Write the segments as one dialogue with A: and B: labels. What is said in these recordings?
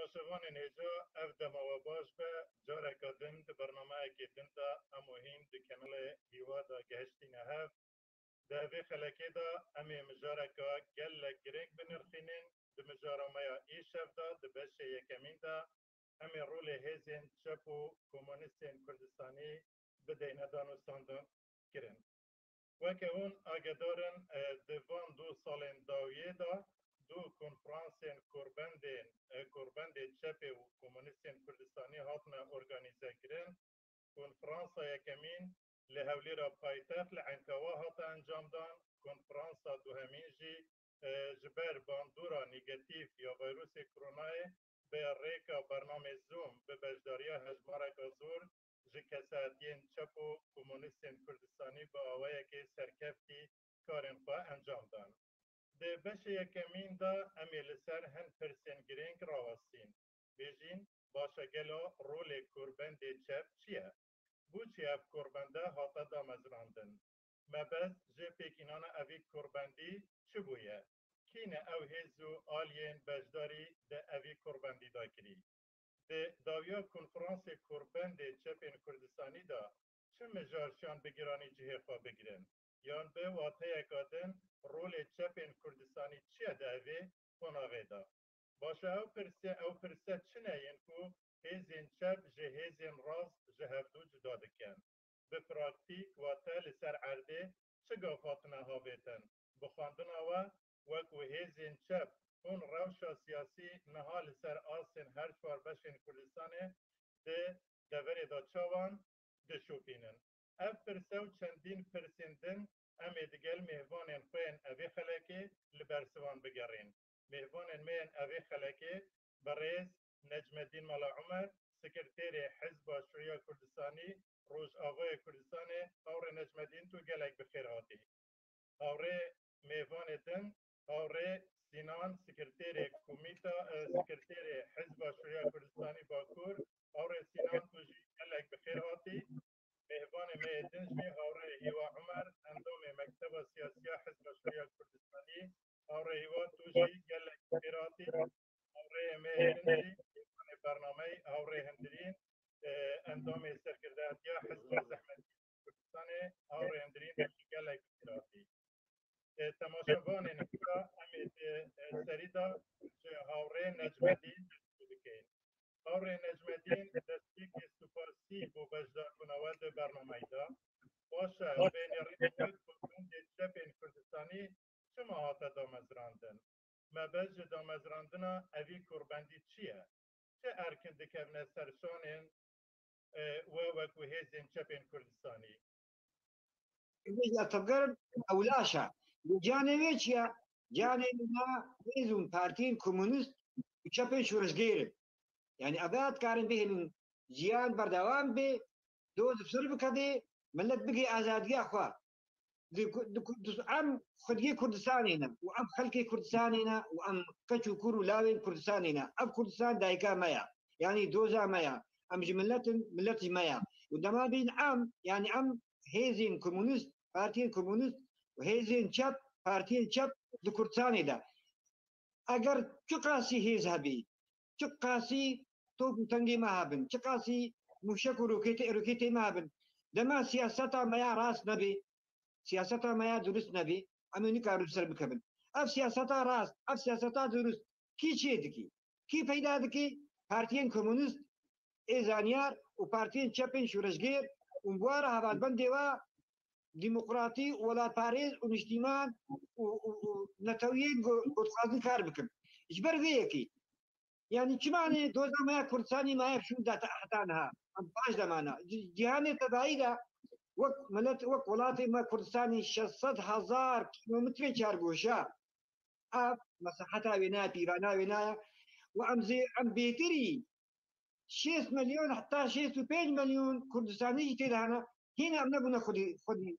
A: تماشاوان نێجا ev demawe baş be careka din di bernameyekê din de em û hîn di kanalê Hîwa da gihiştîne hev. Di vê xelekê de em ê mijareka gelek girêng binirxînin. Di mijaremeya îşev de di beşê yekemîn de em ê rolê hêzên çep û komûnîstên Kurdistanî bideyne danûstandin kirin. Weke hûn agedarin di van du salên dawiyê de du konferansên korbendê çepê û komûnîstên Kurdistanî hatine organîzekirin. Konferansa yekemîn li Hewlêra paytext li Enkawa hate encamdan. Konferansa duhemîn jî ji ber bandora negatif ya vayrosê koronayê bi rêka bernamê Zoom bi bejdariya hejmareka zor ji kesahetiyên çep û komûnîstên Kurdistanî bi awayekê serkeftî karên xwe encam dan. Di beşê yekemîn de em ê li ser hin pirsên girêng rawestîn. Bêjîn başa gelo rolê korbendê çep çi ye? Bûçi ev korbende hate damezrandin? Mebez jê pêkînana evî korbendî çi bûye? Kîne ew hêz û aliyên bejdarî di evî korbendî da kirî? Di dawiya konferansê korbendê çepên Kurdistanî da çi mijarşiyan bi giranî cihê xwe bigirin? Yan bi wateyeka din rolê çepên Kurdistanî çi ye di evê qonavê da? Başa ew pirse çine yên ku hêzên çep ji hêzên rast ji hevdû cuda dikin? Bi praktîk wate li ser erdê çi gav hatine havêtin? Bi xwandina we wekû hêzên çep hûn rewşa siyasî niha li ser asên her çwar beşên Kurdistanê di deverê da çawan dişopînin. Ev pirse û çendîn pirsên din em ê digel mêhvanên xwe yên evê xelekê li ber sivan bigerîn. Mêhvanên me yên evê xelekê berêz Necmedîn Mala Umer, Sekretêrê Hizba Şûriya Kurdistanî, Rojavayê Kurdistanê. Hawrê Necmedîn tu gelek bi xêr hatî. Hawrê mêvanê din, hawrê Sinan, Sekretêrê Sekretêrê Hizba Şûriya Kurdistanî Bakur. Hawrê Sinan tu jî gelek bi xêr hatî. Mêhvanê me ê din jî hawrê Hîwa Umer, endamê Mekteba Siyasiya Hizba Şûriya Kurdistanî. Hawrê Hîwa tu jî gelek bi xêr hatî. Hawrê me ê din jî mêhvanê bernameyê hawrê Hindirîn, endamê serkirdeyetiya Hizba Zehmetî Kurdistanê. Hawrê Hindirîn tu jî gelek bi xêr hatî. Temaşevanên xwe em ê di serî da ji hawrê Necmedîn destpê bikin. Hawrê Necmedîn destpêkê spasî bû bejdarbûna we di bernameyê da. Baş e bênêrîna we korbendê çepên Kurdistanî çima hate damezrandin? Mebez ji damezrandina evî korbendî çi ye? Çi erkin dikevne ser şanên we wekû hêzên çepên Kurdistanî?
B: تبقر أولاشا جاني ويتشيا جاني لنا ويزون بارتين كومونست وشابين شورشجير يعني أبات كارن به من جيان بردوام به دوز بسرب كذي ملت بقي آزادية أخوة أم خدي كردستانينا وأم خلقي كردستانينا وأم كشو كورو لاوين كردستانينا أم كردستان دايكا مايا يعني دوزا مايا أم ملت مايا ودما بين أم يعني أم هيزين كومونست بارتين كومونست وهيزين شاب بارتين شاب لكردستاني دا اگر چقاسي هيز هبي چقاسي توب تنگي ما هبن چقاسي مشك روكيتي ما هبن دما سياستا ما يا راس نبي سياستا ما يا درست نبي امريكا روسر بكبن اف سياستا راس اف سياستا درست كي چيدكي كي پیدا دكي بارتين كومونست ازانيار وبارتين شابين شورشگير ومبوارا هباد بندوا ديمقراطي ولا باريس ونجتمان ونتويين قد خازن كار بكم اجبر ذيكي يعني كماني دوزا ما كردستاني ما يفشون داتا حتانها باش دمانا جهاني تدايدا وك ملت وك ولاتي ما كردستاني 600,000 كيلومتر شاربوشا اب مساحتها وينايا بيرانا وينايا وامزي ام بيتري 6 مليون حتى 6.5 مليون كردستاني تيدانا هنا نبنا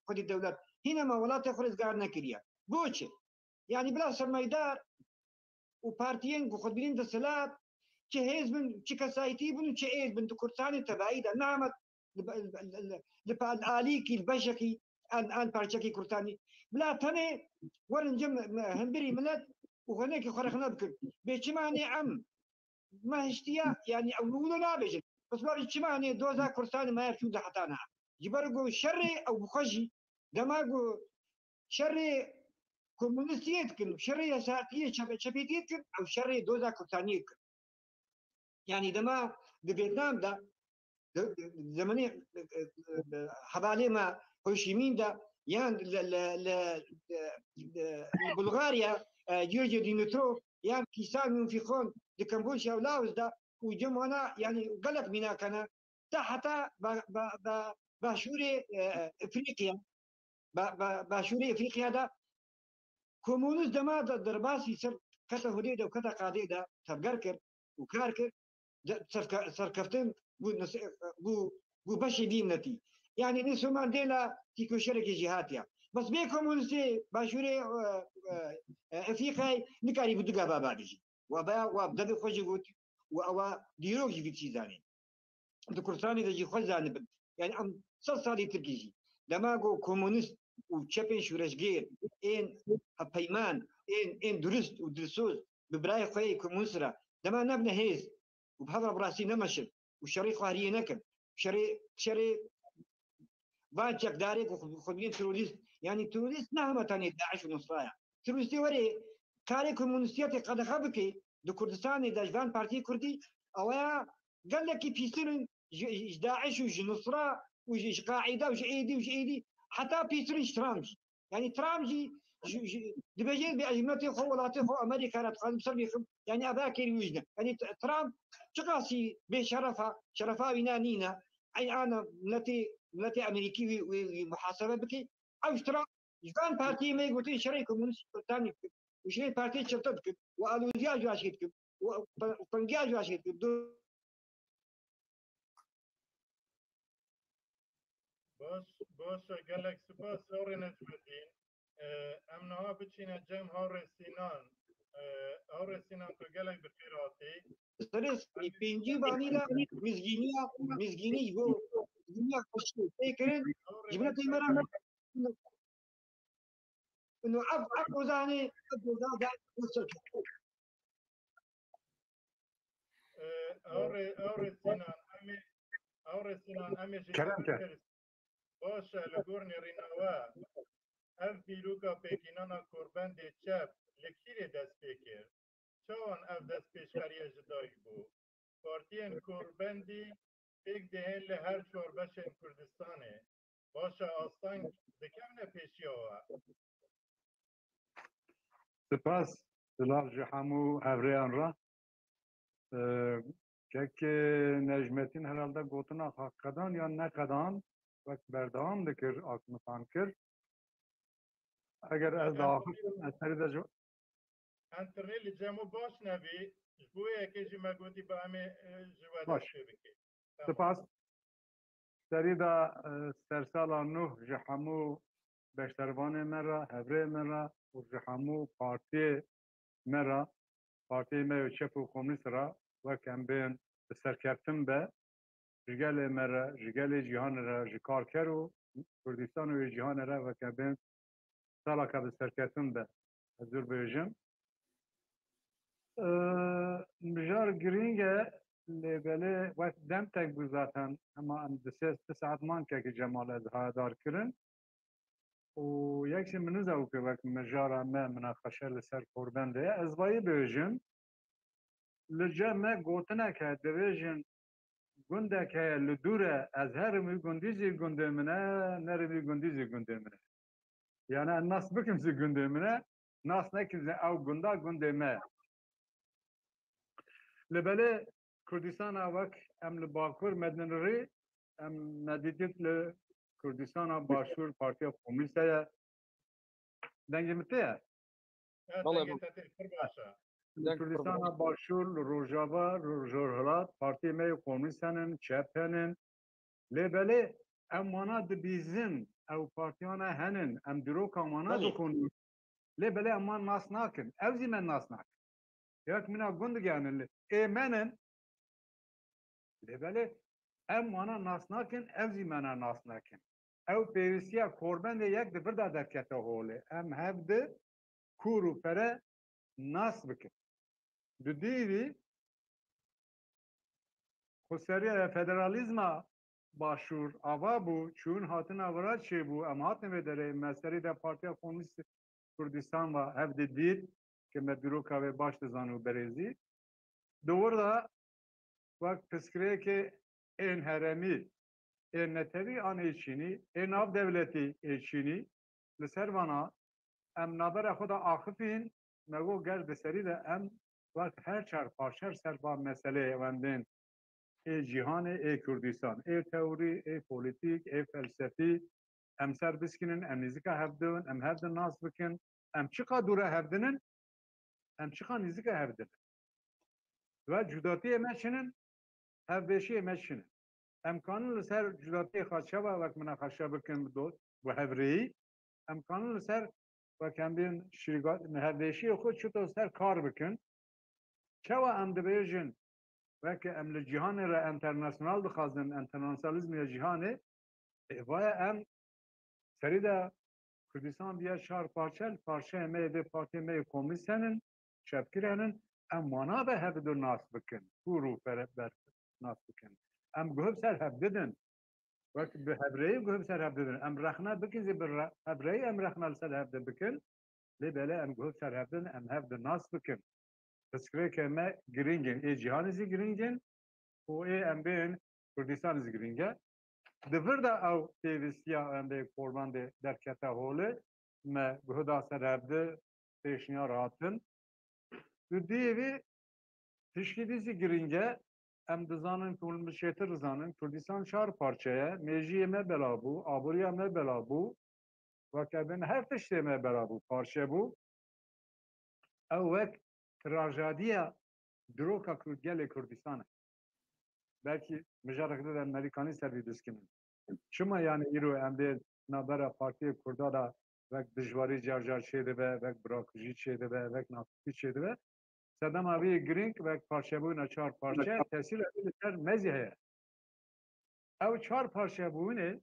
B: خدي الدولة هنا ما ولا تخرج قارنا كريا بوشة يعني بلا سرمايدار وبارتيين وخدين تسلات شهيز من شكاسايتي بنو شهيز بنت كرساني تبعيدا نعمت الآليكي البشكي an parçaki kurtani bla tane warın cem hembiri millet وهناك خرخنا بكل بيشماني عم ما هشتيا يعني أولو نابجن بس بار اجتماعني دوزا كرساني ما يفشو ده حتانا جبرقو شري أو بخشي دماغو شري كومونستيت كن شري يسارية شبيتيت كن أو شري دوزا كرسانية كن يعني دما بفيتنام ده زمني حوالي ما هوشيمين ده يعني لبلغاريا جورجيا ديمترو يعني كيسان ينفقون لكمبوديا ولاوس ده وجمعنا يعني قلق منا كان تحت باشوري افريقيا باشوري افريقيا ده كومونيست دما درباسي سر كتا هديده وكتا قاديده تبقركر وكاركر سركفتن بو بشي ديمنتي يعني نسو مانديلا تيكو شركة جهاتيا بس بيكم ونسي باشوري افريقيا نكاري بدقا بابا بيجي وابدا خوشي قوت ديروك جي في تشيزاني دكورتاني دجي خوزاني يعني ام صالي تركيجي دماغو كومونيست وتشابين شورشجير ان هبيمان ان درست ودرسوز ببراي خوي كومونسرا دما نبنى هيز وبهذا براسي نمشل وشري قهرية نكن شري بانشك داريك وخبين تروليست يعني تروليست نهمة تاني داعش ونصرايا تروليستي وري كاري كومونستياتي قد خبكي دو كردستاني داجبان بارتي كردي اويا قال لك بيسرن داعش وجنصرا وج قاعدة وج ايدي حتى بيسرن ترامج يعني ترامجي دبجين بأزمتي خو ولاتي خو أمريكا رتقان بسربيكم يعني أباكر وجنا يعني ترامب شقاسي شرفا بنانينا أي أنا ملتي أمريكي ومحاسبة بكي أو ترامب كان بارتي ما يقولين شريكم من ثاني وشري بارتي شرطتكم وقالوا زياج واشيتكم وطنجاج واشيتكم
A: باش قالك سباس هوري نجمتين امنها بتشينا جم هوري سينان هوري سينان تو قالك بخيراتي
B: ستريس بينجي بانيلا مزجيني يقول الدنيا كشكول فكرين جبنا تيمرة انه عفو زاني وصل
A: هوري سينان امي
C: كلامك
A: باش لگورني ريناوا اف بیروکا پیکینانا کوربند چپ لکیری دست پیکر چون اف دست پیشکریه جدایی بو پارتین کوربندی پیک دهن لهر چوربشن کردستانه باشا آستان دکمن پیشیاوا
C: سپاس دلال جحمو هفریان را که نجمتین herhalde gotuna hakkadan ya ne kadan ve berdam dikir akmıtan kir eğer ez dahil eseri de
A: انترنیل جمو باش نبی جبویه که جی مگودی با همه جواده
C: باش.
A: بکی
C: سپاس سری دا سرسالا نوح جحمو بشتروان مرا هفره مرا و جحمو پارتی مرا پارتی مرا چپ و کمونیست را و کمبین سرکفتن به رجال مرا رجال جهان را جکار کرو کردستان و جهان را و کمبین سالا که سرکفتن به حضور بیجم مجار گرینگه لبله وقت دم تک بود zaten ama دسه ساعت مان که جمال از هادار کرن و یک شی منو زاو که وقت مجار ما مناقشه لسر کوربنده از وای بیجم لجمع گوتنه که دیویژن گنده که لدوره از هر می گندیزی گنده منه نرمی گندیزی گنده منه yani الناس بکم زی گنده منه ناس نکم زی او گنده گنده منه لبله کردستان وک ام لباکور مدنری ام ندیدید ل کردستان باشور پارتی کمونیست دنگی متیه
A: والله باشا
C: کردستان باشور روجاوا روجهلات پارتی می کمونیستن چپنن لبله ام مانا دبیزن او پارتیان هنن ام درو کامانا بکن لبله امان ناس ناکن اوزی من ناس ناکن یک منا گند گانل ایمنن لبله ام مانا ناس ناکن اوزی منا ناس ناکن او پیوسیا کوربند یک دفر دا درکته هوله ام هفده کورو پره ناس بکن دو دیوی خسریه فدرالیزم باشور آوا بو چون هاتن آوراد چه بو ام هاتن و داره مسئله در پارتیا کمونیست کردستان و هفت دید که مدیرو که باش زانو برزی دور دا وقت تسکره که این هرمی این نتوی آن ایچینی این آف دولتی ایچینی لسر وانا ام نابر خدا آخفین نگو گرد سری ده ام وقت هر چار پاشر سر با مسئله وندین ای جهان ای کردستان ای تئوری ای پولیتیک ای فلسفی ام سر بسکنن ام نزیکا هفدون ام هفدن ناس بکن ام چقا دوره هفدنن ام چقا نزیکا هفدنن و جداتی امشنن هفدشی امشنن امکان لسر جداتی خدشه و وقت من خدشه بکن دو و هفری امکان لسر و کمبین شرکات هفدشی خود چطور سر کار بکن چه و ام دبیجن وقت ام لجهان را انترناسیونال بخوازن انترناسیونالیزم جهانه وای ام سریدا کردستان بیا شهر پارچه می ده پارتی می کمیسنن شبکرنن ام مانا به هفدو ناس بکن کورو بر ناس بکن ام گوهب سر هفددن وقت به هبرهی گوهب سر هفددن ام رخنا بکن بر هبرهی ام رخنا سر هفده بکن لی بله ام گوهب سر هفدن ام هفدو ناس بکن تذکره که ما گرینگن ای جهان زی گرینگن و ای ام بین کردستان زی گرینگن دفر دا او تیویستیا ام به قربان ده درکتا هوله ما گهدا سر هفده پیشنیا راتن دو دیوی تشکیلیزی گرینگه ام دزانن کل مشیتر دزانن کردستان چهار پارچه میجی me بلابو آبوری me بلابو و کبن هر تشتی me بلابو پارچه بو او وک تراژدیا دروکا کردگل کردستانه belki mücadelede de Amerikanı servidiskin. Şuma yani İro emde nabara partiye kurda da ve dijvari carcar şeyde ve bırakıcı şeyde ve nafi şeyde ve sedam abi grink ve parça açar parça tesir edilir mezihe. Ev çar parça ne?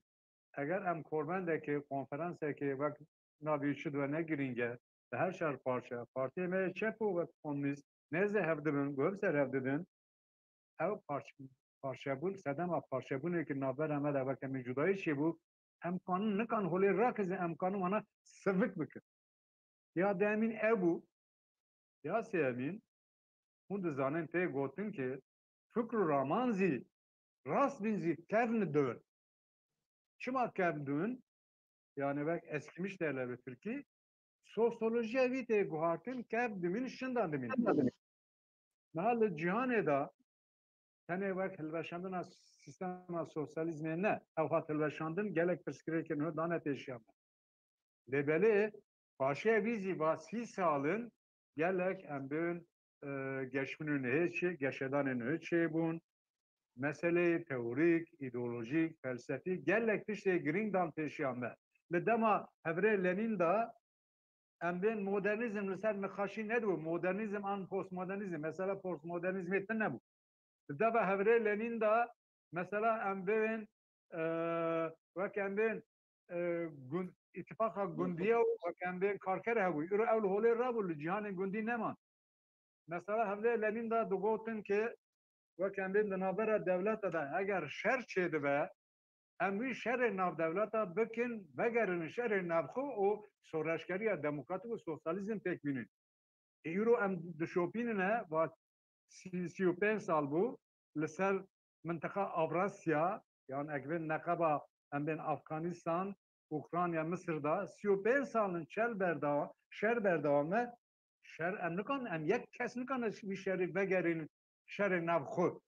C: Eğer em korbendeki konferanstaki ve navi şud ve ne gringe her çar parça partiye me çepu ve komünist neze hevdibin göbser hevdibin ev parçabun sedem parçabun ki naber ama da vak em judayı şey bu emkanı ne kan hole rakız emkanı bana sıvık bıkır. Ya demin ebu ya semin hund zanen te gotin ki Fıkru Ramanzi rast binzi kevni dön. Çıma kevdün yani bak eskimiş derler ve Türkiye sosyolojiye vite guhartin kevdimin şından demin. Nahal cihaneda tane bak helveşandın sistema sosyalizme ne? Avhat helveşandın gelek perskireken o danet eşyam. Lebeli başa vizi vasi sağlın gelek embün geçminin hiç geçedanın hiç bun mesele teorik, ideolojik, felsefi gelek işte grindan teşyam. Ledema Hevre Lenin da embün modernizm lisel mekhaşi ne bu? Modernizm an postmodernizm. Mesela postmodernizm etti ne bu? Dava Hevre Lenin da mesela embün ve kendin ittifaka gündiye ve kendin karker hebu. Ürü evlu hole rabul cihanın gündi neman. Mesela Hevre Lenin da dugotin ki ve kendin denabera devlete da eğer şer çeydi be emri şer nav devlete bikin vegerin şer navxu o soraşkariya demokratik ve sosyalizm tekvinin. Euro em dişopinine ve 35 sal bu لسر منطقه Avrasya yani ekben nekaba hem ben Afganistan, Ukrayna, Mısır'da 35 salın şer berdavamı şer emnikan em yek kesnikan bir şeri vegerin şeri navxu.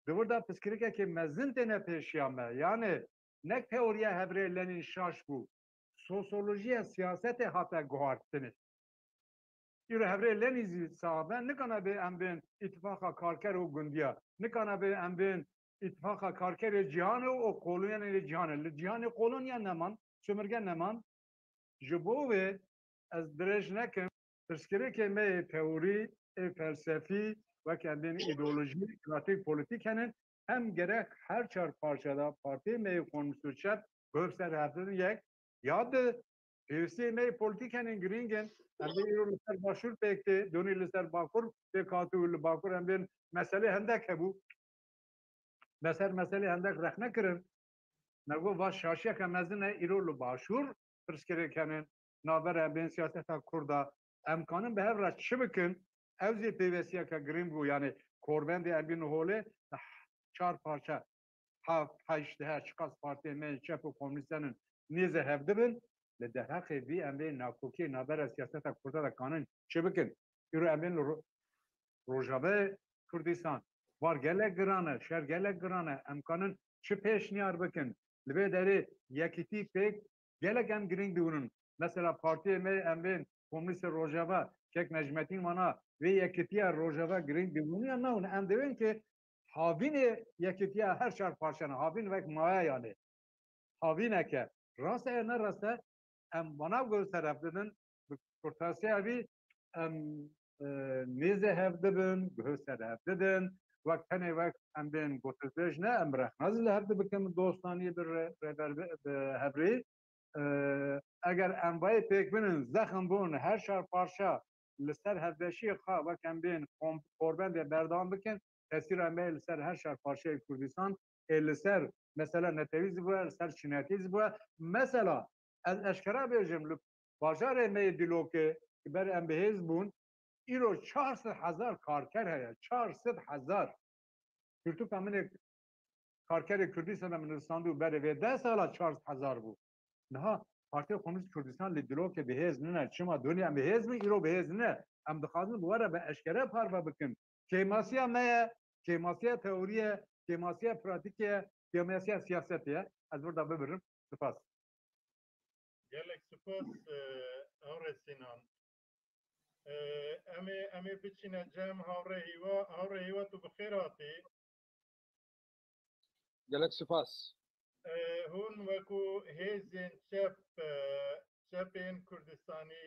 C: Burada psikirike ki mezin tene peşiyame yani ne teoriye hevrelerin şaş bu. Sosyolojiye siyasete hatta guharttınız. Yürü Hevre Lenizi sahaben ne kana be embin ittifaka karker o gündiya. Ne kana be embin ittifaka karker cihanı o kolonyan cihanı. Cihanı kolonyan neman, sömürgen neman. Jibo ve az derejnekim tezkere keme teori, felsefi ve kendini ideoloji, kritik politikenin hem gerek her çar parçada parti meyi konusu çep göster haftanın yek ya da PSM politikenin gringen hem de yürürlükler başvur pekti dönülürler bakur ve katılır bakur hem de mesele hem de bu mesele هندک رخ نکردن نگو واش شاشیه که مزنه ایرولو باشور پرسکره کنن نابر بین سیاست کرده امکانم به هر چه بکن اوزی پیوسیه که گریم بو یعنی کوربند امبین هوله چهار پارچه هفت هشت ده چقاس پارتی من چپ و کمونیستانن نیزه هفته بن لده حقی بی امبین ناکوکی نابر سیاست کرده کانن چه بکن ایرو امبین روجابه کردستان var gelek grane, şer gelek grane, emkanın çi peşniyar bakın. Libe deri yekiti pek gelek em giring diunun. Mesela partiye me emben komünist Rojava, çek Necmettin mana ve yekitiya Rojava giring diunun ya naun em devin ki havine yekitiya her şer parçana, havin vek maya yani. Havine ke. Rasa ne rasa em bana gösterip dedin kurtasiye abi em nize hevdibin, gösterip dedin. وقت هنی وقت ام بین گوتزش نه ام رخ نزل هر بکم دوستانی بر هبری اگر ام وای پیک بینن زخم بون هر شهر پارشا لسر هردشی خواه وقت ام بین قربند بردام بکن تاثیر ام بین لسر هر شهر پارشا کردستان لسر مثلا نتویز بوه لسر چیناتیز بوه مثلا از اشکره بیجم بازار می دیلوکه که بر ام بهیز بون ایرو 400,000 کارگر هست 400,000 کردو کامل کارگر کردستان من رساندو بره و 10 سال 400,000 بود نه پارتی کمونیست کردستان لیدلو که بهز نه چما دنیا بهز می ایرو بهز نه ام دخوازن دوباره به اشکره پاروا بکن کیماسیا ما کیماسیا تئوریه کیماسیا پراتیکه کیماسیا سیاستیه از burada ببرم سپاس
A: gelek spas هاور سینان امي بچینه جام هاوره هیوا تو بخیر هاتی
D: gelek spas
A: هون وکو هیزین چپین کردستانی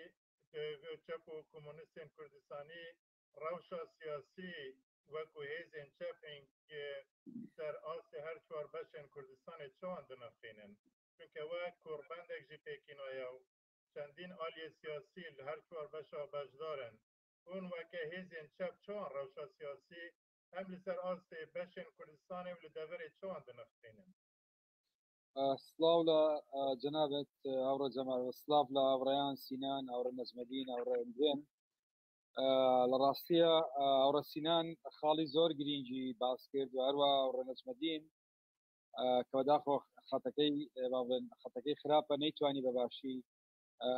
A: چپ و کمونیستین کردستانی روشا سیاسی وکو هیزین چپین که سر آسی هر چوار بشن کردستان چوان دنفینن چونکه وک کربندک جی پیکین آیاو چندین آلی سیاسی هر چوار بشا بجدارن اون وکه هیزین چپ چوان روشا سیاسی هم لسر آسی بشن کردستانی و لدوری چوان دنفینن
D: سلااو لە جەنابەت هاوڕە جەمال سلااو لە هاوڕێیان سینان هاوڕە نەجمەدین هاوڕێ دوێن لە ڕاستیە هاوڕە سینان خاڵی زۆر گرنگی باس کرد و هەروە هاوڕە نەجمەدین کە بەداخۆ خەتەکەی خراپە نەیتوانی بەباشی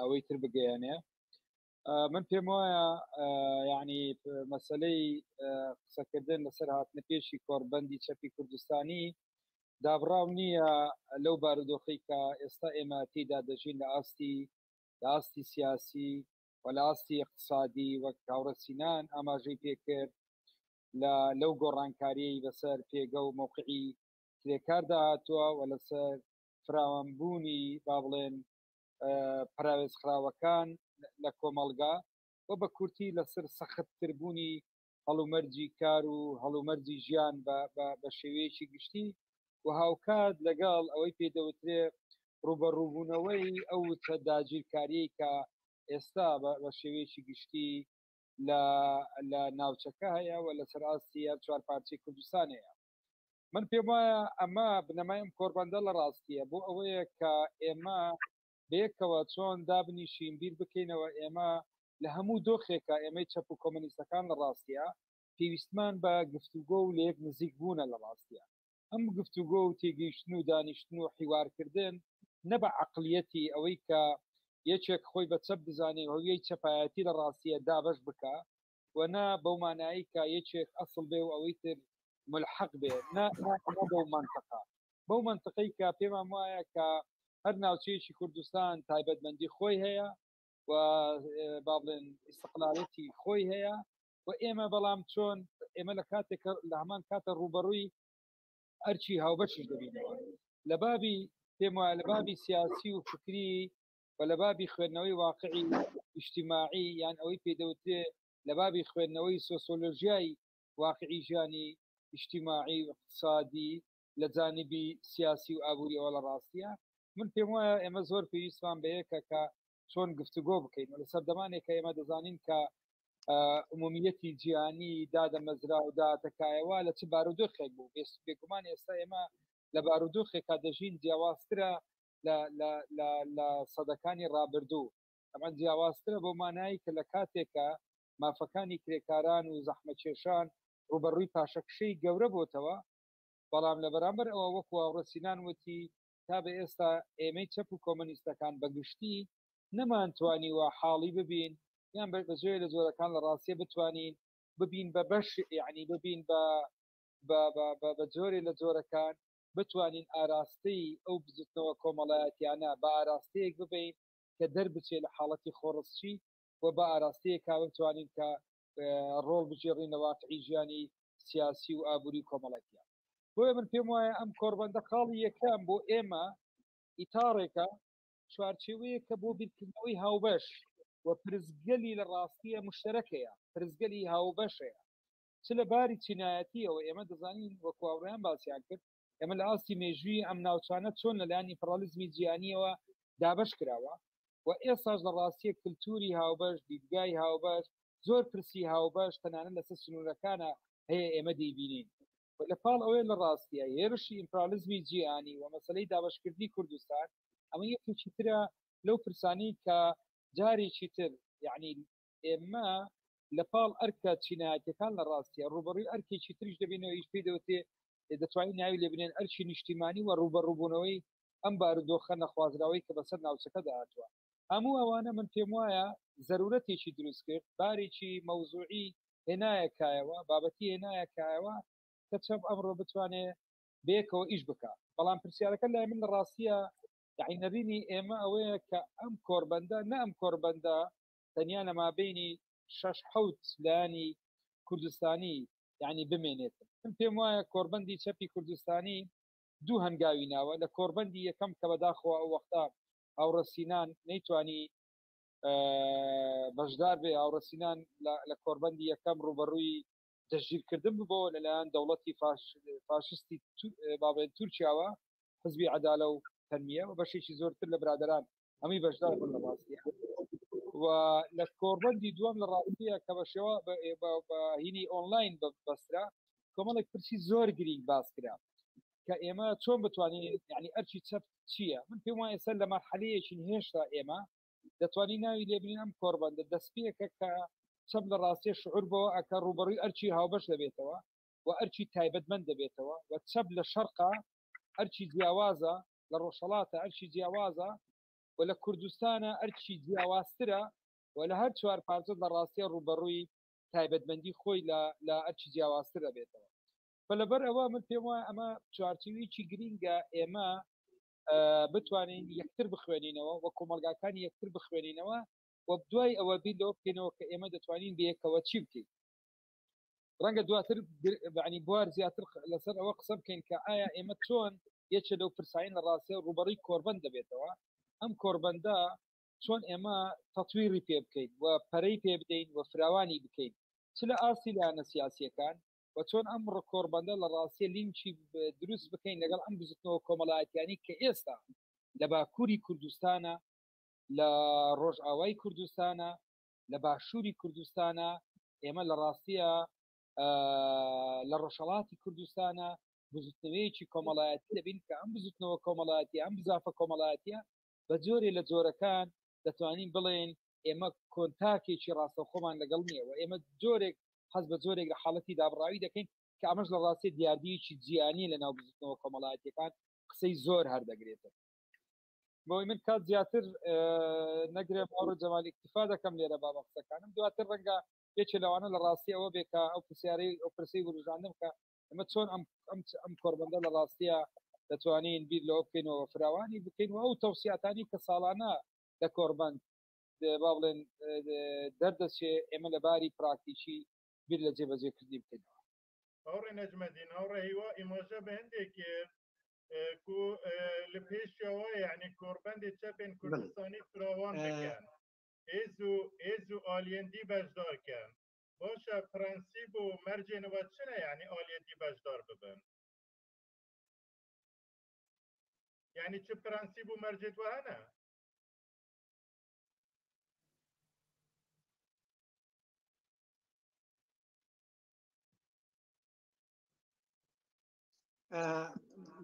D: ئەوەی تر بگەیانێ من پێم وایە یعنی مەسەلەی قسەکردن لەسەر هاتنە پێشی کۆربەندی چەپی کوردستانی دابڕاو نییە لەو بارودۆخی کە ئێستا ئێمە تێدا دەژین لە ئاستی سیاسی و لە ئاستی اقتصادی وەک هاوڕە سینان ئاماژەی پێکرد لەو گۆڕانکاریی بەسەر پێگە و مووقعی کرێکاردا هاتووە و لەسەر فراوانبوونی با بڵێن پراوێزخراوەکان لە کۆمەڵگا و بە کورتی لەسەر سەختتربوونی هەڵومەرجی کار و هەڵومەرجی ژیان بە شێوەیەکی گشتی و هاوکات لەگەڵ ئەوەی پێدەوترێ ڕوبەڕووبوونەوەی ئەو داگیرکاریی کە ئێستا بە شێوەیەکی گشتی لە ناوچەکە هەیە و لە سەراستی هەر چوار پارچەی کوردستان هەیە من پێم وایە ئەمە بنەمایم کۆربەندە لە ڕاستیە بۆ ئەوەیە کە ئێمە بەیەکەوە چۆن دابنیشین بیر بکەینەوە ئێمە لە هەموو دۆخێکە ئێمەی چەپ و کۆمەنیستەکان لە ڕاستیە پێویستمان بە گفتوگۆ و لە یەک نزیک بوونە لە ڕاستیە ئەم گفتوگۆ و تێگەیشتن و دانیشتن و حیوارکردن نە بە عەقلیەتی ئەوەی کە یەکێک خۆی بە چەپ بزانێ هەویەی چەپایەتی لە ڕاستیە دابەش بکە و نا بەو مانایی کە یەکێک ئەسڵ بێ و ئەوەی تر ملحق بێ بەو منطقە بەو منطقەی کە پێمان وایە کە هەر ناوچەیەکی کوردستان تایبەتمەندی خۆی هەیە و با بڵێن ئیستقلالەتی خۆی هەیە و ئێمە بەڵام چۆن ئێمە لە کاتێک لە هەمان کاتە ڕوبەڕووی ئەرچی هاوبەشش دەبینەوە لە بابی پێم وایە لە بابی سیاسی و فکری و لە بابی خوێندنەوەی واقعی اجتماعی یان ئەوەی پێدەوترێ لە بابی خوێندنەوەی سۆسیۆلۆژیای واقعی ژیانی اجتماعی و اقتصادی لە جانبی سیاسی و ئابووریەوە لە ڕاستیە من پێم وایە ئێمە زۆر پێویستمان بەیەکە کە چۆن گفتوگۆ بکەین لەسەر دەمانێک کە ئێمە دەزانین کە عمومیەتی جیهانی دادە مەزرا و داتەکایەوە لە چ بارودۆخێک بوو بێگومان ئێستا ئێمە لە بارودۆخێکا دەژین جیاوازترە لە سەدەکانی ڕابردوو ئەمە جیاوازترە بۆ مانایی کە لە کاتێکە مافەکانی کرێکاران و زەحمەکێشان ڕوبەڕووی پاشەکشەی گەورە بۆتەوە بەڵام لە بەرامبەر ئەوە وەکو هاوڕەسینان وتی تا بە ئێستا ئێمەی چەپ و کۆمەنیستەکان بەگشتی نەمانتوانی وە حاڵی ببین یان بەجێ لە جۆرەکان لە ڕاستیە بتوانین ببین بە بەش یعنی ببین بە جۆرێ لە جۆرەکان بتوانین ئاراستەی ئەو بزوتنەوە کۆمەڵایەتیانە بە ئاراستەیەک ببین کە دەربچێ لە حاڵەتی خۆڕسچی و بە ئاراستەیە کا بتوانین کە ڕۆڵ بژێڕینەوە ژیانی سیاسی و ئابووری کۆمەڵەتیان بۆیە من پێم وایە ئەم کۆربەندە خاڵی یەکەم بۆ ئێمە ئیتاڕێکە چوارچێوەیە کە بۆ بیرکردنەوەی هاوبەش و پرزگەلی لە ڕاستیە مشتەرەکەیە پرزگەلی هاوبەشەیە چ لە باری چینایەتیەوە ئێمە دەزانین وەکواڕیان باسییان کرد ئێمە لە ئاستی مێژووی ئەم ناوچانە چۆن لەلایەن ئیمپرالیزمی جیهانیەوە دابش کراوە و ئێستاش لە ڕاستیە کللتوری هاوبەش دیدگای هاوبەش زۆر پرسی هاوبەش تەنانە لەسەر سنوورەکانە هەیە ئێمە دەیبینین لە پاڵ ئەوەیە لە ڕاستیە هێرشی ئیمپرالیزمی جیهانی و مەسلەی دابشکردنی کوردستان ئەمە یەکێکی ترە لەو پرسانی کە جارێکی تر یعنی ئێمە لە پاڵ ئەرکە چینایەتەکان لە ڕاستیە ڕوبەڕووی ئەرکێکی تریش دەبینەوە هیچ پێی دەوتێ دەتوانین ناوی لێ بنێن ئەرچی نیشتیمانی و ڕوبەڕووبوونەوەی ئەم بارودۆخە نەخوازراوی کە بەسەر ناوچەکە داهاتووە هەموو ئەوانە من پێم وایە ضرورەتێکی دروست کرد بارێکی مەوزوعی هێنایەکایەوە بابەتی هێنایەکایەوە کە چەپ ئەمڕۆ بتوانێت بێکەوە ئیش بکە بەڵام پرسیارەکە لای من لە ڕاستیە یعنەرینی ئێمە ئەوەیە کە ئەم کۆربەندە نە ئەم کۆربەندە تەنیا لە مابینی 6-7 لایانی کوردستانی یعنی بمێنێت من پێم وایە کۆربەندی چەپی کوردستانی دوو هەنگاوی ناوە لە کۆربەندی یەکەم کە بەداخەوە ئەو وەختا هاوڕەسینان نەیتوانی بەشدار بێ هاوڕەسینان لە کۆربەندی یەکەم ڕوبەڕووی دەژگیرکردن ببەوە لەلایەن دەوڵەتی فاشستی بابێت تورکیاوە حزبی عەدالە و تەنمیە و بەشێکی زۆرتر لە برادران هەمی بەشدار بن لە ڕاستیە و لە کۆربەندی دووەم لە ڕاستیە کە بەشێوە بە هینی ئۆنلاین بەسترا کۆمەڵێک پرسی زۆر گرنگ باس کرا کە ئێمە چۆن بتوانین یعنی ئەرچی چەپ چییە من پێم وایە ئێستا لە مەرحەلەیەکی هێشتا ئێمە دەتوانین ناوی لێبنین ئەم کۆربەندە دەستپێکە کە چەپ لە ڕاستیە شعور بۆ ئەکە ڕوبەڕووی ئەرچی هاوبەش دەبێتەوە و ئەرچی تایبەتمەند دەبێتەوە و چەپ لە شەرقا ئەرچی جیاوازە لە ڕۆژهەڵاتە ئەرچی جیاوازە و لە کوردستانە ئەرچی جیاوازترە و لە هەر چوار پارچە لە ڕاستیە ڕوبەڕووی تایبەتمەندی خۆی لە ئەرچی جیاوازتر دەبێتەوە بەلەبەر ئەوە من پێم وایە ئەمە چوارچوویی گرینگە ئێمە بتوانین یەکتر بخوێنینەوە و کۆمەلگاکانی یەکتر بخوێنینەوە و دوای ئەوە بیر لەوە بکەینەوە کە ئێمە دەتوانین بەیەکەوە چی بکەین ڕەنگە دواتر بەعنی بوار زیاتر لەسەر ئەوە قسە بکەین کە ئایا ئێمە چۆن یەکێ لەو پرسایین لە ڕاستیە ڕوبەڕووی کۆربەند دەبێتەوە ئەم کۆربەندە چۆن ئێمە تەطویری پێ بکەین و پەرەی پێ بدەین و فراوانی بکەین چ لە ئاسی لایەنە سیاسیەکان و چۆن ئەم کۆربەندە لە ڕاستیە لینکی دروست بکەین لەگەڵ ئەم بزوتنەوە کۆمەڵایەتیانی کە ئێستا لە باکووری کوردستانە لە ڕۆژئاوای کوردستانە لە باشووری کوردستانە ئێمە لە ڕاستیە لە ڕۆژهەڵاتی کوردستانە بزوتنەوەیەکی کۆمەڵایەتی دەبین کە ئەم بزوتنەوە کۆمەڵایەتی ئەم بزافە کۆمەڵایەتیە بە جۆرێ لە جۆرەکان دەتوانین بڵێن ئێمە کۆنتاکێکی ڕاستەوخۆمان لەگەڵ نییە و ئێمە جۆرێک حەز بە جۆرێک لە حاڵەتی دابڕاوی دەکەین کە ئەمەش لە ڕاستی دیاردیەکی جیانی لە ناو بزوتنەوە کۆمەڵایەتیەکان قسەی زۆر هەردەگرێتە بۆی من کات زیاتر نەگرێم ئەوڕۆ جەمال ئیکتیفا دەکەم لێرە بابە قسەکانم دواتر ڕەنگە پێچێ لەوانە لە ڕاستی ئەوە بێکە ئەو پرسیارەی ئەو پرسی وروژاندم کە ئەمە چۆن ئەم کۆربەندە لە ڕاستیە دەتوانین بیر لەوە بکەینەوە فراوانی بکەین و ئەو تەوسیاتانی کە ساڵانە لە کۆربەند با بڵێن دەردەچێ ئێمە لە باری پراکتیکی بیر لە جێبەجێکردنی بکەینەوە
A: هەوڕێ نەجمەدین هەوڕێ هیوا ئیمۆژە بە هەندێکی کو لە پێشەوە یعنی کۆربەندی چەپێن کوردستانی فراوان بکەن هێز و ئالێندی بەشدارکەن باشە پرەنسیب و مەرجێنەوە چنە یعنی ئالێندی بەشدار ببن یعنی چ پرەنسیب و مەرجێت وە هەنە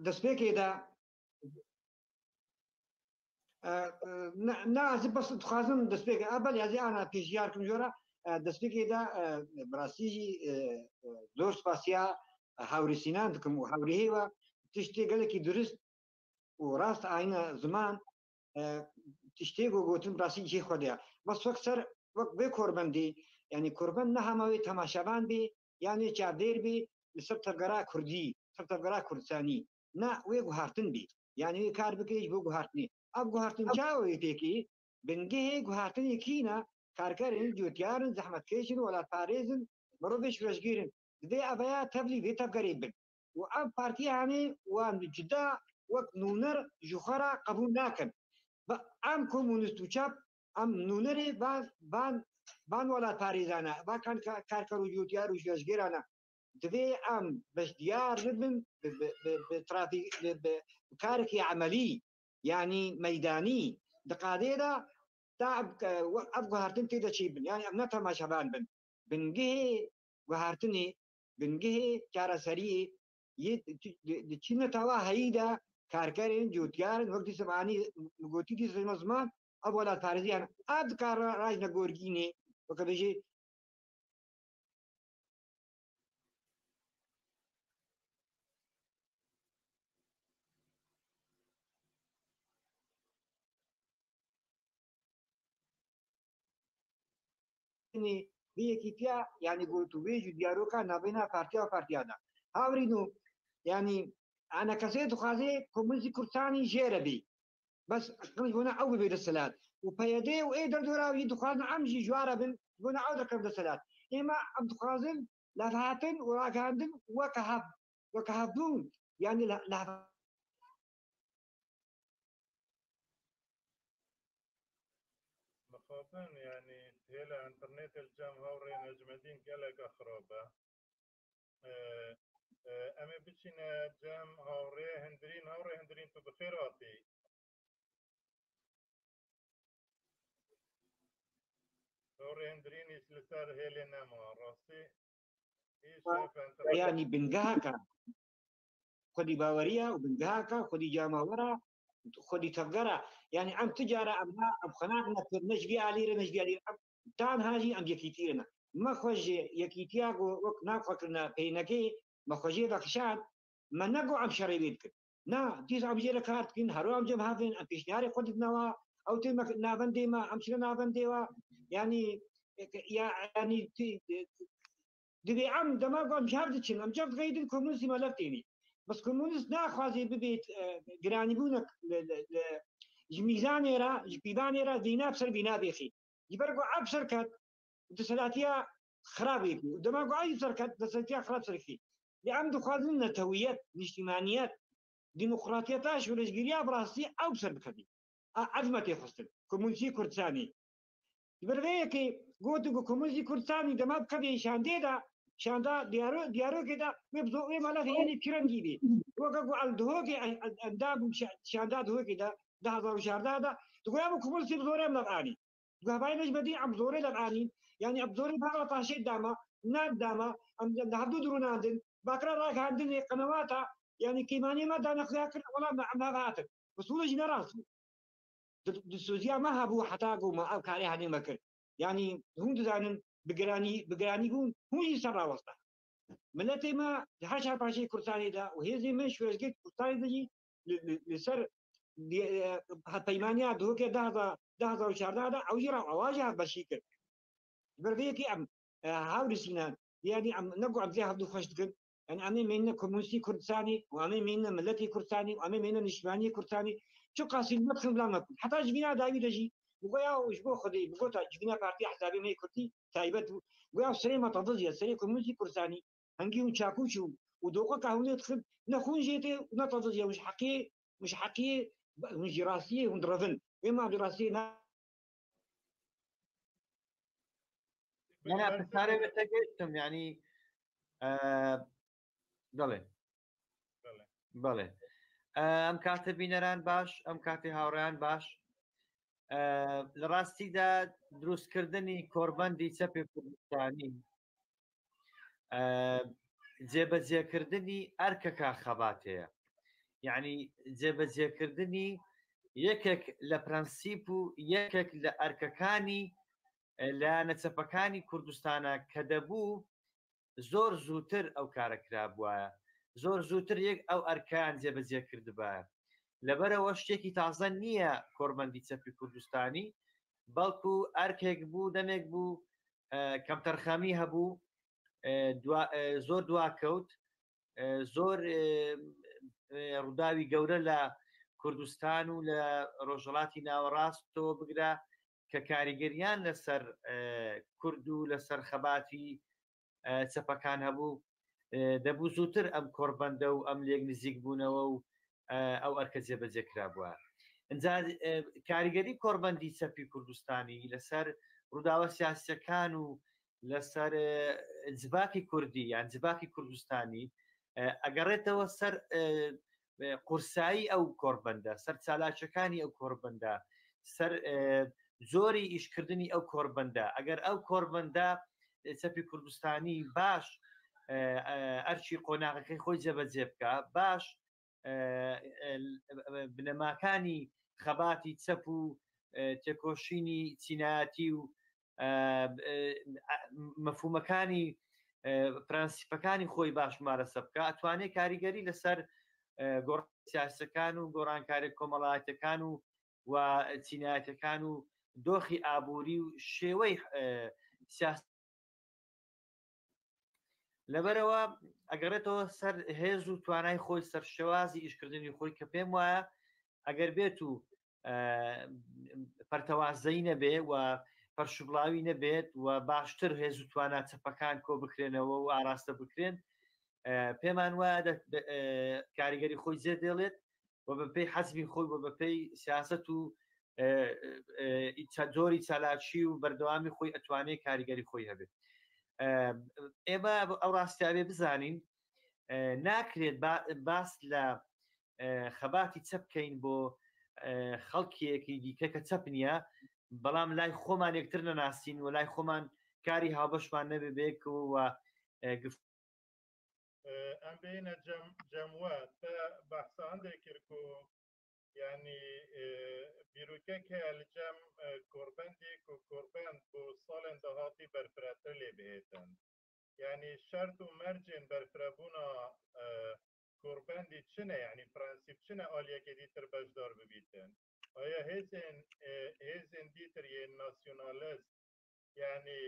B: دەستپێکێدا نازی بەس دخوازم دەستپێک ئەبەل یازی ئانا پێشیارکم جۆرە دەستپێکێدا بڕاستیژی زۆر سپاسیا هاوری سینان دکم و هاوری هێوە تشتێ گەلێکی درست و ڕاست ئاینە زمان تشتێک و گوتن ڕاستی جێ خۆدەیە بەس وەک سەر وەک بێ کۆربەندی یعنی کوربەن نەهەماوی تەماشەبان بێ یانێ چاودێر بێ لەسەر تەرگەرا کوردی سەر تەرگەرا کوردستانی نا وێ گوهارتن بێ یعنی وێ کار بکەیت بۆ گوهارتنی ئەم گوهارتن چاوەی تێکی بنگەهێ گوهارتنێکینە کارکەرن جوتیارن زەحمەتکێشن وڵات پارێزن بەڕۆ بێ شوێژگیرن دبێ ئەبەیە تەبلی بێ تەبگەرێ بن و ئەم پارتیانێ وان جدا وەک نونەر ژوخەرا قبول ناکەن ئەم کۆمونیست و چاپ ئەم نونەرێ بان وڵات پارێزانە باکان کارکەر و جوتیار و شوێژگێرانە دبێ ئەم بەشدیار ببن کارێکی عملی یعنی مەیدانی دقادێدا تا ئەف گوهارتن تێدە چی بن یعنی ئەم نەتەماشەبان بن بنگەهێ گوهارتنێ بنگەهێ چارەسەریێ چینەتەوا هەییدا کارکەرێن جوتیارن وەک دیسەمانی گوتی دیسەمە زمان ئەو وڵات پارێزیان ئاد کار ڕاژنە گۆرگینێ وەکە بێژێ بەیەکیتیا یعنی گوتوبێژ و دیارۆکە نابێنا پارتیا و پارتیادا هاورین و یعنی ئەنە کەسێ دخوازێ کۆمونیستی کوردستانی ژێرە بێ بەس بۆنە ئەو ببێ دەسەلات و پەیەدێ و ئێ دەردۆراوی دخوازن ئەمژی ژوارە بن بۆنە ئەو دەکەم دەسەلات ئێمە ئەم دخوازن لەهاتن و ڕاگەاندن وەکە هەبوون یعنی
A: مخابن يعني هلا انترنت الجام هوري نجم الدين قالك خرابه اما بتشينا جام هوري هندرين تو بخيراتي هوري هندرين يسلسار هيلي ناما راسي
B: يعني بنگهاكا خودي باوريا وبنگهاكا خودي جاماورا خودي تفقرا يعني ام تجارة ام خناقنا نجبي عليرا تان هاجي ام يكيتيرنا ما خوجي يكيتياغو وك نافكرنا بينكي ما خوجي داكشان ما نقو ام شريبيتك نا ديس ام جيرا كارتكين هرو ام جم هافين ام بيشناري خودت نوا او تيما نافن ديما ام شنا نافن ديوا يعني دبي ام دماغو ام شاردتشن ام جاب غيدن كومونسي مالفتيني بس كومونست ناخوازي ببيت جرانيبونك جميزاني را جبيباني را دينا بسر بينا بيخي يبرقو عب سركت دسلاتيا خرابي ودماغو اي سركت دسلاتيا خراب سركي لأم دخوازن نتويات اجتماعيات ديمقراطياتاش ولجگيريا براسي او سر بكبي عزمتي خستن كومونسي كردستاني يبرغيكي قوتو كومونسي كردستاني دماغ بكبي شانديدا شاندا دیارو كده ويبزو وي مالا هيني تيرنجي بي وقاقو على دهوكي انداب شاندا دهوكي ده 2014 ده تقول ابو كمل سي بزوري ملقاني تقول باي نجم دي ام زوري لقاني يعني ام زوري بقى طاشي داما ناد داما ام نهدو دروناندن باكرا راك عندن قنواتها يعني كيماني ما دانا خياكر ولا ما غاتك بس هو جنرال السوزيا ما هبو حتاقو ما ابكاري هاني مكر يعني هم دزانن بگرانی بون هونی سر راوسته ملتی ما هر شهر پاشی کردستانی دا و هیزی من شوزگی کردستانی دایی لسر پیمانیا دو که 2014 دا اوجی را آواجه باشی کرد برده که ام هاوری سینان يعني عم نقو عم زيها بدو خوش تكن يعني أمي منا كومونستي كردستاني وأمي منا ملتي كردستاني وأمي منا نشباني كردستاني شو قاسي المدخل بلا ما كن حتى جبنا داوي دجي بقولها وش بو خدي بقول جبنا بارتي حسابي ما كردي تايبت بقولها سري ما تضزي سري كومونستي كردستاني هنجي ونشاكوشو ودوقة كهوني تخد نخون جيتي ونتضزي مش حقي مش راسية وندرفن إما براسية
E: أنا بسارة بتجيتم يعني بله ئەم کاتە بینەران باش ئەم کاتی هاوڕێیان باش لە ڕاستیدا دروستکردنی کۆربەندی چەپی کوردستانی جێبەجێکردنی ئەرکەکە خەباتەیە یعنی جێبەجێکردنی یەکێک لە پرەنسیپ و یەکێک لە ئەرکەکانی لە نەچەپەکانی کوردستانە کە دەبوو زۆر زووتر ئەو کارەکرا بووە زۆر زووتر یەک ئەو ئەرکان جێبەجێ کردبە لەبەرەوە شتێکی تازە نییە کۆربەندی چەپی کوردستانی بەڵکو ئەرکێک بوو دەمێک بوو کەمتەرخەمی هەبوو زۆر دواکەوت زۆر ڕووداوی گەورە لە کوردستان و لە ڕۆژهەڵاتی ناوەڕاستەوە بگرە کە کاریگەریان لەسەر کورد و لەسەر خەباتی چەپەکان هەبوو دەبوو زووتر ئەم کۆربەندە و ئەم لێک نزیک بوونەوە و ئەو ئەرکە جێبەجێکرا بووە ئەنجا کاریگەری کۆربەندی چەپی کوردستانی لەسەر ڕووداوە سیاسیەکان و لەسەر جباکی کوردی یان جباکی کوردستانی ئەگەڕێتەوە سەر قورسایی ئەو کۆربەندە سەر چالاکیەکانی ئەو کۆربەندە سەر زۆری ئیشکردنی ئەو کۆربەندە ئەگەر ئەو کۆربەندە چەپی کوردستانی باش ئەرچی قۆناغەکەی خۆی جێبەجێ بکە باش بنەماکانی خەباتی چەپ و تێکۆشینی چینایەتی و مەفهومەکانی پرەنسیپەکانی خۆی باش مارەسە بکە ئەتوانێت کاریگەری لەسەر گۆڕ سیاسەکان و گۆڕانکاری کۆمەڵایەتەکان و چینایەتەکان و دۆخی ئابووری و شێوەی سیاست لەبەرەوە ئەگەڕێتەوە سەر هێز و توانای خۆی سەر شێوازی ئیشکردنی خۆی کە پێم وایە ئەگەر بێت و پەرتەوازەی نەبێ و پەرشبڵاوی نەبێت و باشتر هێز و توانە چەپەکان کۆ بکرێنەوە و ئاراستە بکرێن پێمان وایە کاریگەری خۆی جێ دێڵێت و بەپێی حەزمی خۆی و بەپێی سیاست و جۆری چالاکی و بەردەوامی خۆی ئەتوانێت کاریگەری خۆی هەبێت ئێمە ئەو ڕاستیاوێ بزانین ناکرێت باس لە خەباتی چەپ بکەین بۆ خەڵکیەکی دیکە کە چەپ نییە بەڵام لای خۆمان یەکتر نەناسین و لای خۆمان کاری هاوبەشمان نەبێ بێکەوە
A: ئەم بینە جەموات بەحسە هەندێک کرد و یعنی بیرۆکێک هەیە لە جەم کۆربەندێک و کۆربەند بۆ ساڵێن داهاتی بەرفرەتر لێ بهێتن یعنی شەرت و مەرجێن بەرفرەبوونا کۆربەندی چنە یعنی پرەنسیپ چنە ئالیەکە دیتر بەشدار ببیتن آیا هێزên دیتر یên ناسیۆنالیست یعنی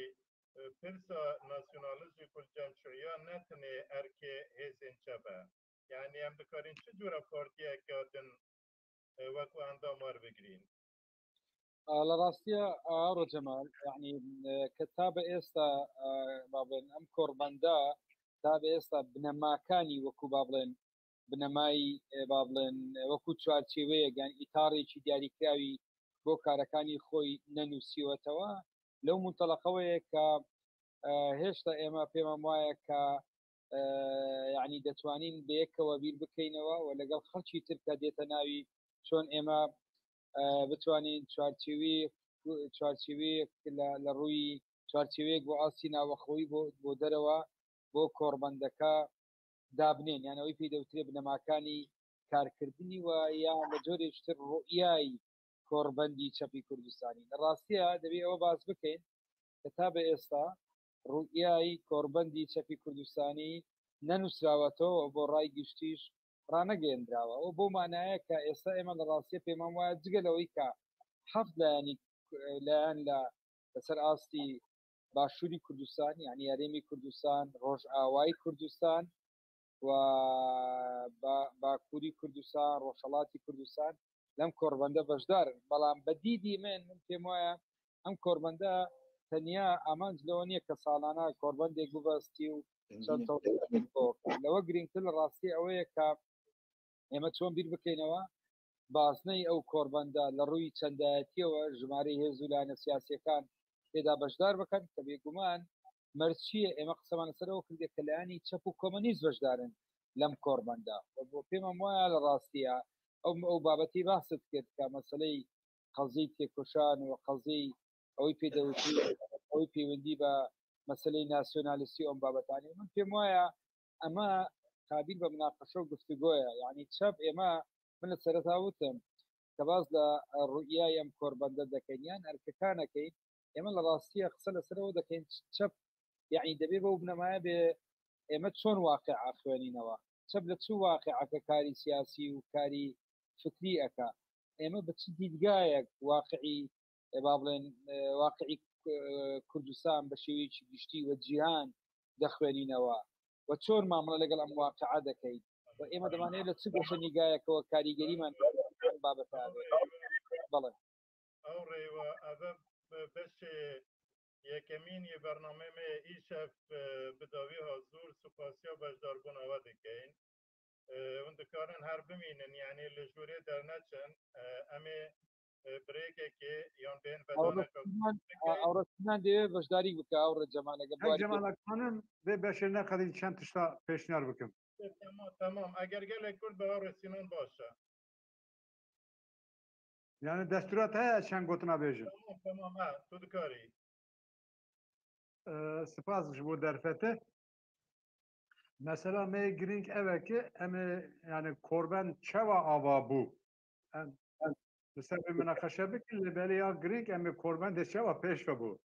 A: پرسا ناسیۆنالیزمی کول جەمشوعیان نەتنێ ئەرکێ هێزên چەپە یعنی ئەم دکارین چ جۆرە پارتیەکە دن وەکو ئەندام وەربگرین
D: لە ڕاستیە ئاڕۆ جەمال یعنی کە تا بە ئێستا با بڵێن ئەم کۆربەندە تا بە ئێستا بنەماکانی وەکو با بڵێن بنەمایی با بڵێن وەکو چوارچێوەیە گیان ئیتاڕێکی دیاریکراوی بۆ کارەکانی خۆی نەنووسیوەتەوە لەو منتەڵەقەوەیە کە هێشتا ئێمە پێمان وایە کە یعنی دەتوانین بەیەکەوە بیر بکەینەوە و لەگەڵ خەڵکی ترکە دێتە ناوی چۆن ئێمە بتوانین چوارچێوەیەک لە ڕووی چوارچێوەیەک بۆ ئاستی ناوەخۆی بۆ دەرەوە بۆ کۆربەندەکە دابنێن یانەوەی پێی دەوترێ بنەماکانی کارکردنی و یان لە جۆرێکتر ڕوئیایی کۆربەندی چەپی کوردستانی لە ڕاستیە دەبێت ئەوە باس بکەین کە تا بە ئێستا ڕوئیایی کۆربەندی چەپی کوردستانی نەنووسراوەتەوە بۆ ڕای گشتیش ڕانەگەێنراوە ئەو بۆ مانایە کە ئێستا ئێمە لە ڕاستیە پێمان وایە جگەلەوەی کە حەفت لایەن لەسەر ئاستی باشووری کوردستان یعنی یاریمی کوردستان ڕۆژ ئاوای کوردستان و باکووری کوردستان ڕۆژهەڵاتی کوردستان لەم کۆربەندە بەشدارن بەڵام بەدیدی من پێم وایە ئەم کۆربەندە تەنیا ئامانج لەوە نییە کە ساڵانە کۆربەندێک ببەستی و لەوە گرنگتر لە ڕاستی ئەوەیە کە ئێمە چۆن بیر بکەینەوە بازنەی ئەو کۆربەندە لە ڕووی چەندایەتیەوە ژمارەی هێز و لایەنە سیاسیەکان پێدا بەشدار بکەن کە بێگومان مەرجیە ئێمە قسەمان لەسەرەوە کردێک کە لایانی چەپ و کۆمەنیست بەشدارن لەم کۆربەندە بۆ پێمە وایە لە ڕاستیە ئەو بابەتی باست کرد کە مەسلەی قەزەی تێکۆشان و قەزەی ئەوەی پێدەوتی ئەوەی پەیوەندی بە مەسلەی ناسیۆنالیستی ئەم بابەتانی من پێم وایە ئەمە قابل بە مناقەشە و گفتوگۆیە یعنی چەپ ئێمە من لە سەرەتا وتم کە باز لە ڕوئیای ئەم کۆربەندە دەکەین یان ئەرکەکانەکەین ئێمە لە ڕاستیە قسە لەسەرەوە دەکەین چەپ یعنی دەبێ بەو بنەمایە بێ ئێمە چۆن واقع خوێنینەوە چەپ لە چوو واقعەکە کاری سیاسی و کاری فکری ئەکا ئێمە بە چ دیدگایەک واقعی با بڵێن واقعی کوردستان بە شێوەیەکی گشتی وە جیهان دەخوێنینەوە و چۆن مامەڵە لەگەڵ ئەم واقعە دەکەیت و ئێمە دەمانێت لە چ گۆشە نیگایەکەوە کاریگەریمان بابەتە بەڵێ
A: ئەو ڕێوە ئەبە بەشێ یەکەمینی بەرنامەمێ ئیشەف بداوی هەزوور سوپاسیا بەشداربوونەوە دەکەین ون دکارن هەر بمینن یعنی لە ژوورێ دەرنەچن ئەمێ برێکێکی یان بێن
D: ئەوڕستان دەوێ بەشداری بکە ئەو ڕێجەمانەگە
C: جەمالەکانم بێ بەشێ نەقەدی چەند تشتا پێشنیار بکەم
A: تمام ئەگەر گەلێک کورد بە ڕێسینان باشە
C: یعنی دەستورات هەیە چەند گوتنا بێژن
A: تمام تو دکاری
C: سپاس ji bo derfete mesela me girîng ev ki em yani korben çeva ava bû li ser vê münaqeşe bikin li belê ya girîng em korben de çeva pêş ve bû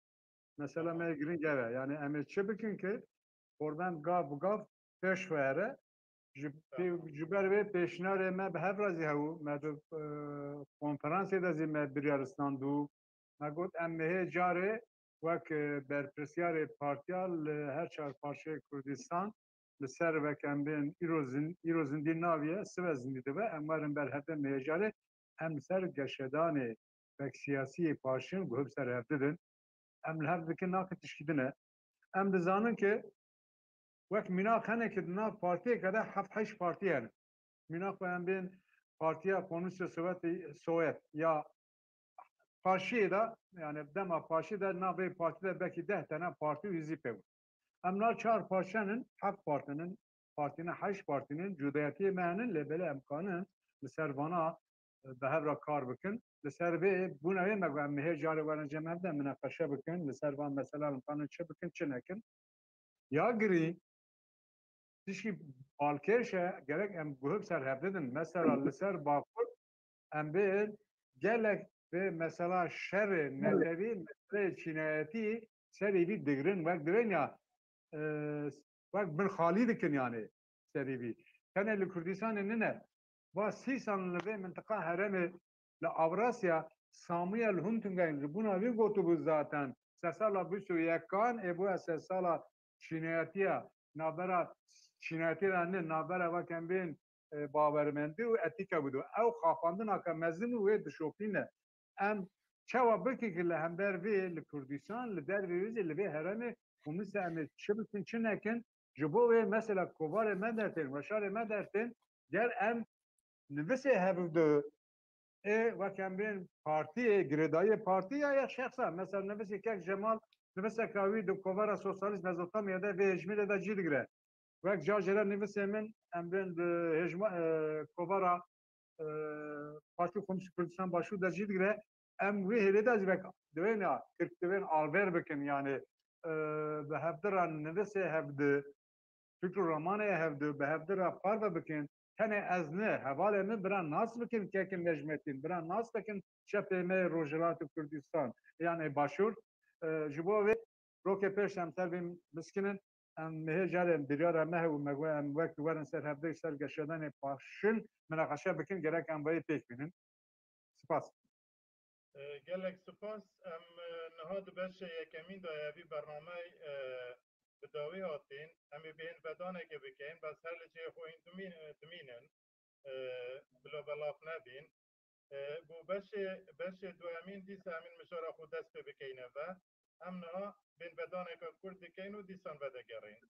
C: mesela me girîng ev yani em çi bikin ki korben gav bi gav pêş vere ji ber vê pêşnarê me bi hev razî hebû me di konferansê de zî me biryaristan dû me got em mehê carê وەک بەرپرسیارê partiya li her çar parçeyê Kurdistan li ser vekêm bên îro zindî naviye sive zindî dibe em warin berhevde mêjarê em li ser geşedanê vek siyasiyê parçeyên guhib ser hev didin em li hev dikin naqê tişkîdine em dizanin ki wek mînak henekî di nav partiyeke de heft heşt partiye hene mînak em bên Partiya Komünîst Sovyet ya Parşiyê de yani dema parşî de navê partide belkî 10 tane partî û hizîp hebû. Em na çar parçenin heft partinin partîne heşt partînin cudayetiyê me henin lê belê em kanin li ser vana bi hev re kar bikin li ser vê bûnevê me em mihê carê werin cem hev de münaqeşe bikin li ser van mesela em kanin çi bikin çi nekin ya girî tişkî balkêşe gerek em guhib ser hev didin mesela li ser bakur em bên gelek ve mesela şerê netevi meselê çînayetî serê vî digirin wek dirin ya wek bin xalî dikin yani serê vî tenê li Kurdistanê nine va sîsan li vê mintiqa herêmê li Avrasya Samuel Huntingayên ji bûna vî gotibû zaten sersala bîst û yekan ê bûye sersala çînayetiya navbera çînayetî de nin navbera wek em bên bawermendî û etîka bûdû ew xapandina ke mezin û wê dişopîne em çawa bikî ki li hember vê li Kurdistan li dervê wê li vê herêmê komünîst em çi bikin çi nekin ji bo wê mesela kovarê me dertên weşarê me dertên ger em nivîsê hevû di ê wek em bên partiyê girêdayî partiya ya şexsa mesela nivîsê kek Cemal nivîseka wî di kovara sosyalîst Mezopotamya'da vê hejmîrê de cî digire wek cajere nivîsê min em bên di hejma kovara Partiya Komünîst Kurdistan başû de cî digire em wê hêlê de vek divên ya Türk divên alver bikin yani bi hevdiran nivîsê hev di fikr û ramanê hev di bi hevdira parve bikin tenê ez ne hevalê min biran nas bikin kekin necmetîn biran nas bikin çepê me Rojhilatê Kurdistan yani başûr ji bo wê rokê pêş em ser vê biskinin em mihê carê biryara me hebû me got em wek werin ser hevdeyê ser geşedanê paşin münaqeşe bikin gerek em vayê pêk bînin spas
A: gelek spas em niha di beşê yekemîn de evî bername bi dawî hatîn em ê bên vedaneke bikin bes her li cê xwe dimînin bila belav nebîn bu beşê duyemîn dîsa em ên mijara xwe dest pê bikeyne ve em niha bên vedaneka Kurd dikeyn û dîsan vedegerîn